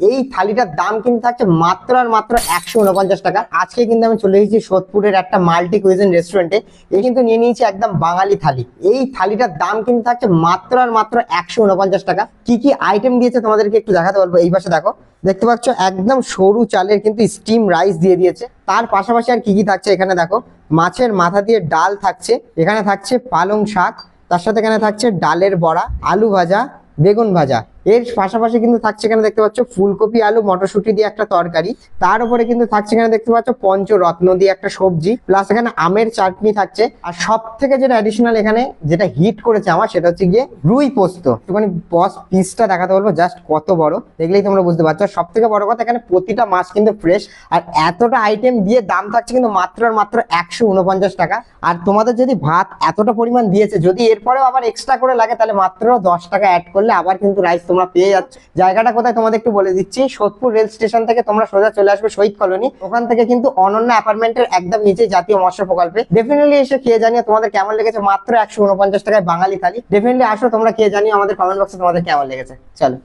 এই থালিটার দাম কিন্তু থাকছে মাত্র আর মাত্র 149 টাকা। আজকে কিন্তু আমি চলে এসেছি সোদপুরের একটা মাল্টি কুইজিন রেস্টুরেন্টে। এই কিন্তু নিয়ে নিয়েছি একদম বাঙালি থালি। এই থালিটার দাম কিন্তু থাকছে মাত্র আর মাত্র 149 টাকা। কি কি আইটেম দিয়েছে তোমাদেরকে একটু দেখাতে বলবো। এই পাশে দেখো, দেখতে পাচ্ছ একদম সরু চালের কিন্তু স্টিম রাইস দিয়ে দিয়েছে। তার পাশাপাশি আর কি কি থাকছে এখানে দেখো, মাছের মাথা দিয়ে ডাল থাকছে, এখানে থাকছে পালং শাক, তার সাথে এখানে থাকছে ডালের বড়া, আলু ভাজা, বেগুন ভাজা। এর পাশাপাশি কিন্তু থাকছে এখানে দেখতে পাচ্ছ ফুলকপি আলু মটরশুঁটি দিয়ে একটা তরকারি। তার উপরে কিন্তু থাকছে এখানে দেখতে পাচ্ছ পঞ্চরত্ন দিয়ে একটা সবজি, প্লাস এখানে আমের চাটনি থাকছে। আর সব থেকে যেটা অ্যাডিশনাল এখানে যেটা হিট করেছে আমার, সেটা হচ্ছে গিয়ে রুই পোস্ত। একটুখানি বস পিসটা দেখাতে বলবো, জাস্ট কত বড়, দেখলেই তোমরা বুঝতে পারছো। সব থেকে বড় কথা, এখানে প্রতিটা মাছ কিন্তু ফ্রেশ। আর এতটা আইটেম দিয়ে দাম থাকছে কিন্তু মাত্র আর মাত্র 149 টাকা। আর তোমাদের যদি ভাত এতটা পরিমাণ দিয়েছে, যদি এরপরেও আবার এক্সট্রা করে লাগে, তাহলে মাত্র 10 টাকা অ্যাড করলে আবার কিন্তু রাইস তোমরা পেয়ে যাচ্ছ। জায়গাটা কোথায় তোমাদের একটু বলে দিচ্ছি, সোদপুর রেল স্টেশন থেকে তোমরা সোজা চলে আসবে শহীদ কলোনি। ওখান থেকে কিন্তু অনন্যা অ্যাপার্টমেন্টের একদম নিচে জাতীয় মৎস্য প্রকল্পে। ডেফিনেটলি এসে খেয়ে জানিয়ে তোমাদের কেমন লেগেছে। মাত্র 149 টাকায় বাঙালি থালি। ডেফিনেটলি আসো তোমরা, খেয়ে জানিয়ে আমাদের কমেন্ট বক্সে তোমাদের কেমন লেগেছে। চলো।